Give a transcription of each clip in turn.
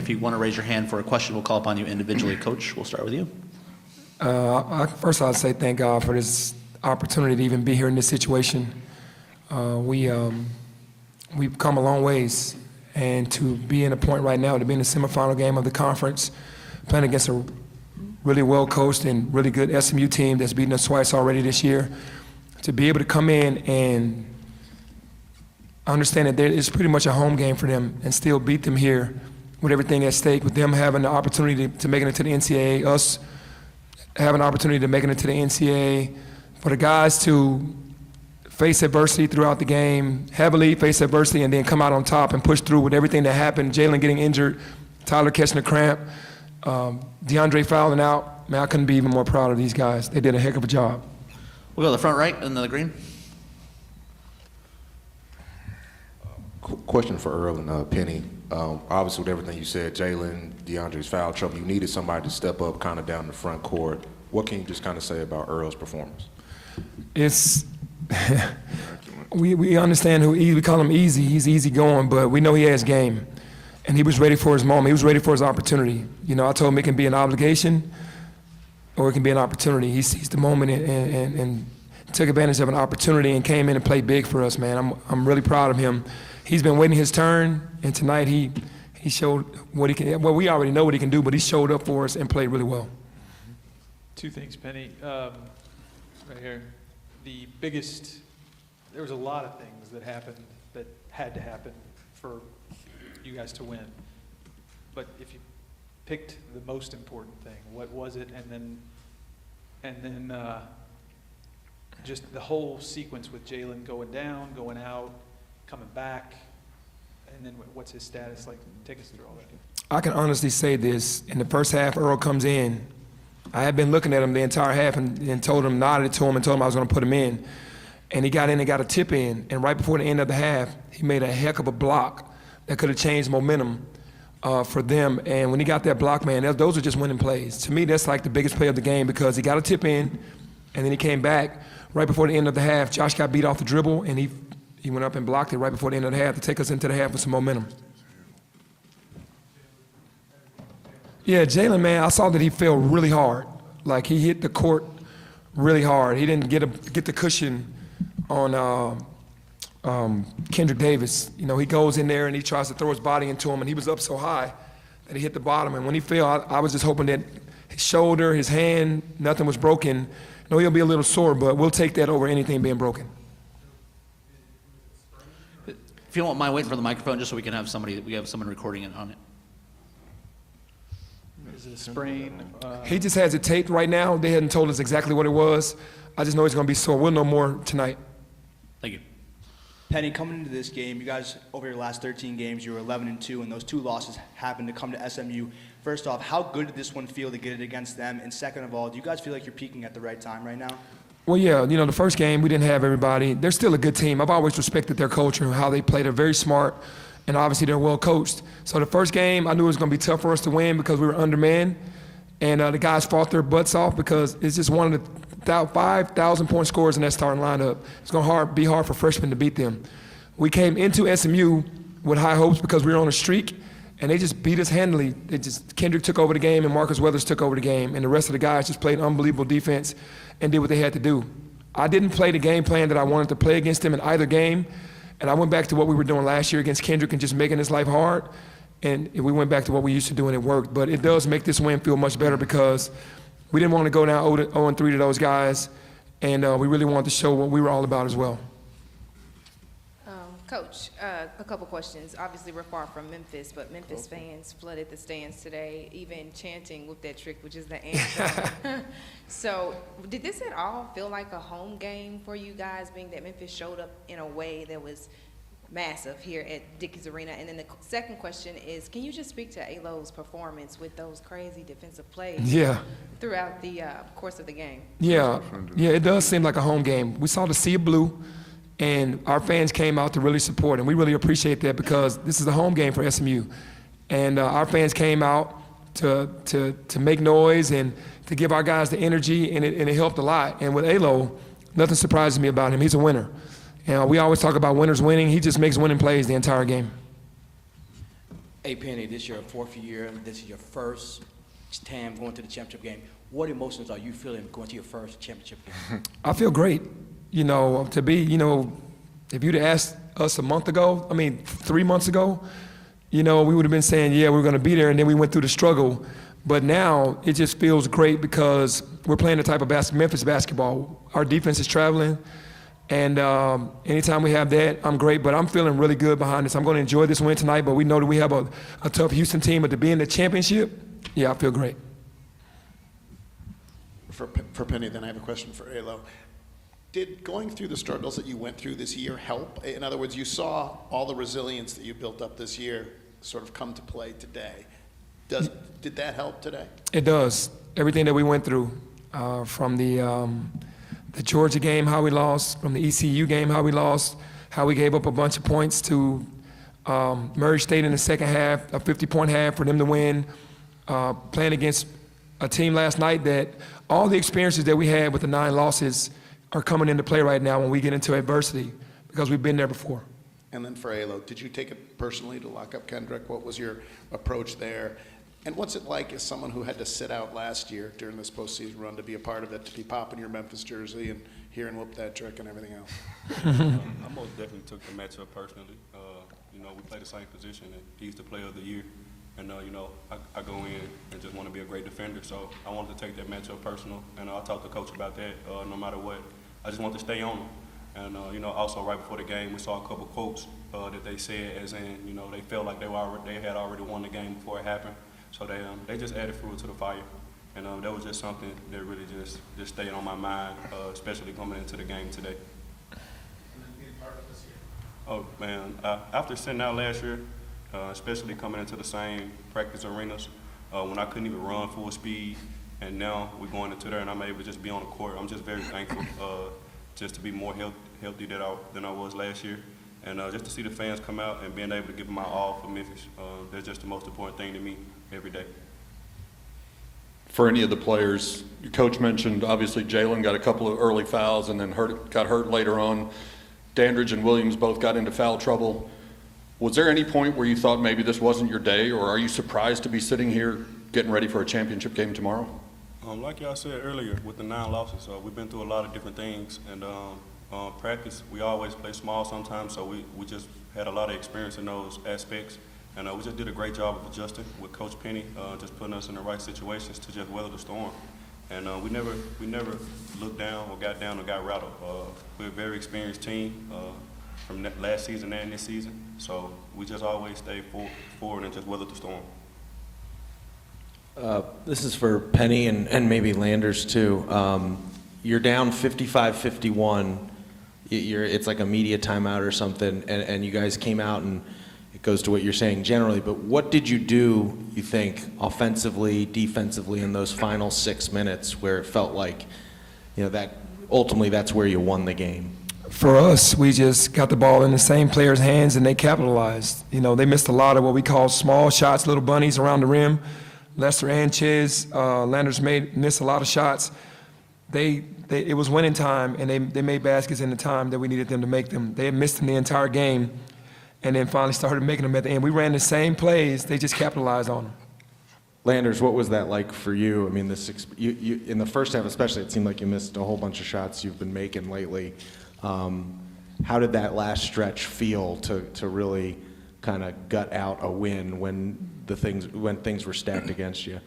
if you want to raise your hand for a question, we'll call upon you individually. Coach, we'll start with you. First, I'd say thank God for this opportunity to even be here in this situation. We've come a long ways, and to be in a point right now, to be in the semifinal game of the conference, playing against a really well-coached and really good SMU team that's beaten us twice already this year, to be able to come in and understand that it's pretty much a home game for them and still beat them here with everything at stake, with them having the opportunity to make it into the NCAA, us having an opportunity to make it into the NCAA, for the guys to face adversity throughout the game, heavily face adversity, and then come out on top and push through with everything that happened. Jalen getting injured, Tyler catching a cramp, DeAndre fouling out. Man, I couldn't be even more proud of these guys. They did a heck of a job. We'll go to the front right and then the green. Question for Earl and Penny. Obviously, with everything you said, Jalen, DeAndre's foul trouble, you needed somebody to step up kind of down the front court. What can you just kind of say about Earl's performance? It's we understand we call him easy. He's easy going, but we know he has game, and he was ready for his moment. He was ready for his opportunity. You know, I told him it can be an obligation, or it can be an opportunity. He seized the moment and took advantage of an opportunity and came in and played big for us, man. I'm really proud of him. He's been waiting his turn, and tonight he showed what he can. Well, we already know what he can do, but he showed up for us and played really well. Two things, Penny. Right here. There was a lot of things that happened that had to happen for you guys to win. But if you picked the most important thing, what was it? And then just the whole sequence with Jalen going down, going out, coming back, and then what's his status like? Take us through all that. I can honestly say this. In the first half, Earl comes in. I had been looking at him the entire half and told him, nodded to him and told him I was going to put him in. And he got in and got a tip in. And right before the end of the half, he made a heck of a block that could have changed momentum for them. And when he got that block, man, those are just winning plays. To me, that's like the biggest play of the game because he got a tip in, and then he came back. Right before the end of the half, Josh got beat off the dribble, and he went up and blocked it right before the end of the half to take us into the half with some momentum. Yeah, Jalen, man, I saw that he fell really hard. Like, he hit the court really hard. He didn't get the cushion on Kendrick Davis. You know, he goes in there and he tries to throw his body into him, and he was up so high that he hit the bottom. And when he fell, I was just hoping that his shoulder, his hand, nothing was broken. I know he'll be a little sore, but we'll take that over anything being broken. If you don't mind waiting for the microphone just so we can have someone recording it on it. Is it a sprain? He just has it taped right now. They hadn't told us exactly what it was. I just know he's going to be sore. We'll know more tonight. Thank you. Penny, coming into this game, you guys, over your last 13 games, you were 11-2, and those two losses happened to come to SMU. First off, how good did this one feel to get it against them? And second of all, do you guys feel like you're peaking at the right time right now? Well, yeah, you know, the first game, we didn't have everybody. They're still a good team. I've always respected their culture and how they play. They're very smart, and obviously they're well coached. So the first game, I knew it was going to be tough for us to win because we were undermanned, and the guys fought their butts off because it's just one of the 5,000-point scorers in that starting lineup. It's going to be hard for freshmen to beat them. We came into SMU with high hopes because we were on a streak, and they just beat us handily. Kendrick took over the game, and Marcus Weathers took over the game, and the rest of the guys just played unbelievable defense and did what they had to do. I didn't play the game plan that I wanted to play against them in either game, and I went back to what we were doing last year against Kendrick and just making his life hard, and we went back to what we used to do, and it worked. But it does make this win feel much better because we didn't want to go down 0-3 to those guys, and we really wanted to show what we were all about as well. Coach, a couple questions. Obviously, we're far from Memphis, but Memphis fans flooded the stands today, even chanting "Whoop That Trick," which is the anthem. So, did this at all feel like a home game for you guys, being that Memphis showed up in a way that was massive here at Dickies Arena? And then the second question is, can you just speak to Alo's performance with those crazy defensive plays throughout the course of the game? Yeah, it does seem like a home game. We saw the sea of blue, and our fans came out to really support, and we really appreciate that because this is a home game for SMU. And our fans came out to make noise and to give our guys the energy, and it helped a lot. And with Alo, nothing surprises me about him. He's a winner. And we always talk about winners winning. He just makes winning plays the entire game. Hey, Penny, this is your fourth year. This is your first time going to the championship game. What emotions are you feeling going to your first championship game? I feel great. You know, to be, you know, if you'd asked us a month ago, 3 months ago, you know, we would have been saying, yeah, we're going to be there, and then we went through the struggle. But now it just feels great because we're playing the type of Memphis basketball. Our defense is traveling, and anytime we have that, I'm great. But I'm feeling really good behind this. I'm going to enjoy this win tonight, but we know that we have a tough Houston team. But to be in the championship, yeah, I feel great. For Penny, then I have a question for Alo. Did going through the struggles that you went through this year help? In other words, you saw all the resilience that you built up this year sort of come to play today. Did that help today? It does. Everything that we went through, from the Georgia game, how we lost, from the ECU game, how we lost, how we gave up a bunch of points to Murray State in the second half, a 50-point half for them to win, playing against a team last night that all the experiences that we had with the 9 losses are coming into play right now when we get into adversity because we've been there before. And then for Alo, did you take it personally to lock up Kendrick? What was your approach there? And what's it like as someone who had to sit out last year during this postseason run to be a part of it, to be popping your Memphis jersey and hearing whoop that trick and everything else? I most definitely took the matchup personally. You know, we play the same position, and he's the player of the year. And, you know, I go in and just want to be a great defender. So I wanted to take that matchup personal. And I talked to Coach about that. No matter what, I just want to stay on him. And, you know, also right before the game, we saw a couple quotes that they said, as in, you know, they felt like they had already won the game before it happened. So they just added fuel to the fire. And that was just something that really just stayed on my mind, especially coming into the game today. Oh, man, after sitting out last year, especially coming into the same practice arenas, when I couldn't even run full speed, and now we're going into there and I'm able to just be on the court, I'm just very thankful just to be more healthy than I was last year. And just to see the fans come out and being able to give them my all for Memphis, that's just the most important thing to me every day. For any of the players, your coach mentioned obviously Jalen got a couple of early fouls and then got hurt later on. Dandridge and Williams both got into foul trouble. Was there any point where you thought maybe this wasn't your day, or are you surprised to be sitting here getting ready for a championship game tomorrow? Like y'all said earlier, with the 9 losses, we've been through a lot of different things, and practice, we always play small sometimes, so we just had a lot of experience in those aspects, and we just did a great job of adjusting with Coach Penny, just putting us in the right situations to just weather the storm. And we never looked down or got rattled. We're a very experienced team from last season and this season, so we just always stay forward and just weather the storm. This is for Penny and maybe Landers too. You're down 55-51. It's like a media timeout or something, and you guys came out, and it goes to what you're saying generally, but what did you do, you think, offensively, defensively in those final 6 minutes where it felt like, you know, that ultimately that's where you won the game? For us, we just got the ball in the same players' hands and they capitalized. You know, they missed a lot of what we call small shots, little bunnies around the rim. Lester and Chiz, Landers missed a lot of shots. It was winning time, and they made baskets in the time that we needed them to make them. They had missed them the entire game, and then finally started making them at the end. We ran the same plays, they just capitalized on them. Landers, what was that like for you? I mean, you in the first half especially, it seemed like you missed a whole bunch of shots you've been making lately. How did that last stretch feel to really kind of gut out a win when things were stacked against you?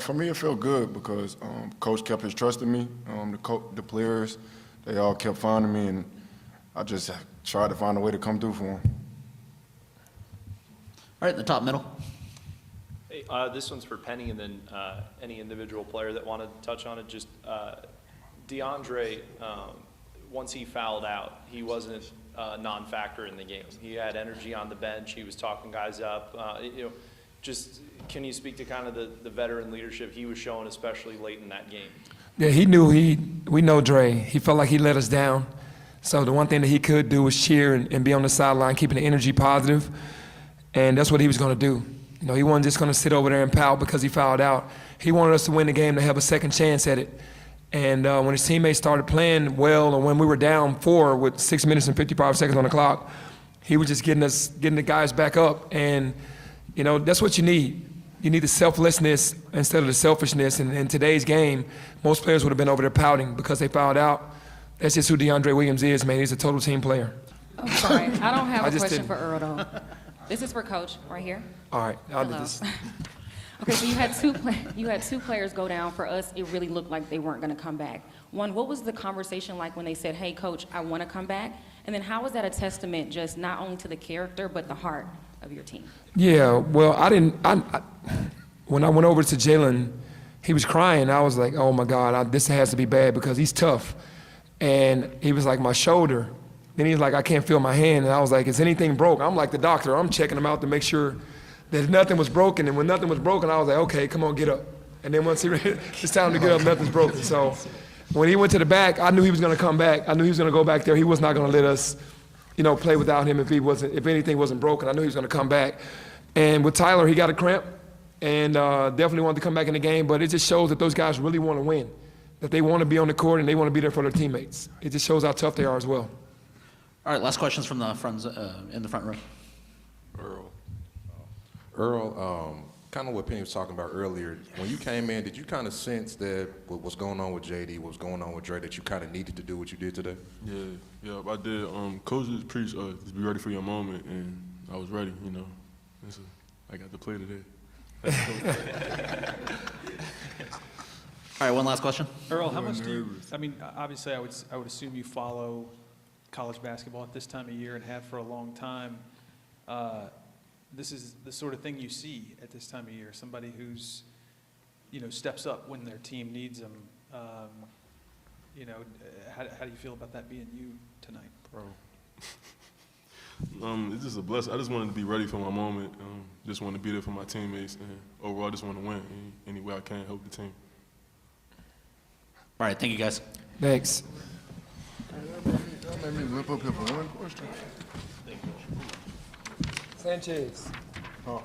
For me, it felt good because Coach kept his trust in me. The players, they all kept finding me, and I just tried to find a way to come through for them. All right, the top middle. Hey, this one's for Penny, and then any individual player that wanted to touch on it. Just DeAndre, once he fouled out, he wasn't a non-factor in the game. He had energy on the bench. He was talking guys up. Just can you speak to kind of the veteran leadership he was showing, especially late in that game? Yeah, we know Dre. He felt like he let us down. So the one thing that he could do was cheer and be on the sideline, keeping the energy positive. And that's what he was going to do. You know, he wasn't just going to sit over there and pout because he fouled out. He wanted us to win the game, to have a second chance at it. And when his teammates started playing well, or when we were down 4 with 6 minutes and 55 seconds on the clock, he was just getting the guys back up. And You know, that's what you need. You need the selflessness instead of the selfishness. And in today's game, most players would have been over there pouting because they fouled out. That's just who DeAndre Williams is, man. He's a total team player. I'm sorry. I don't have I a just question didn't. for Earl, though. This is for Coach, right here. All right. I'll do Hello. this. Okay, so you had two players go down. For us, it really looked like they weren't going to come back. One, what was the conversation like when they said, hey, Coach, I want to come back? And then how was that a testament just not only to the character but the heart of your team? Yeah, well, when I went over to Jalen, he was crying. I was like, oh, my God, this has to be bad because he's tough. And he was like, my shoulder. Then he was like, I can't feel my hand. And I was like, is anything broke? I'm like the doctor. I'm checking him out to make sure that nothing was broken. And when nothing was broken, I was like, okay, come on, get up. And then once it's time to get up, nothing's broken. So when he went to the back, I knew he was going to come back. I knew he was going to go back there. He was not going to let us, play without him if anything wasn't broken. I knew he was going to come back. And with Tyler, he got a cramp and definitely wanted to come back in the game. But it just shows that those guys really want to win, that they want to be on the court and they want to be there for their teammates. It just shows how tough they are as well. All right, last questions from the friends in the front row. Earl, kind of what Penny was talking about earlier, when you came in, did you kind of sense that what was going on with JD, what was going on with Dre, that you kind of needed to do what you did today? Yeah, I did. Coach just preached, just be ready for your moment, and I was ready, I got to play today. All right, one last question. Earl, how much do you, obviously I would assume you follow college basketball at this time of year and have for a long time. This is the sort of thing you see at this time of year, somebody who's, steps up when their team needs them. How do you feel about that being you tonight? Bro. It's just a blessing. I just wanted to be ready for my moment. Just want to be there for my teammates, and overall, I just want to win any way I can, help the team. All right, thank you, guys. Thanks. That made me limp up here for one question. Sanchez. Oh.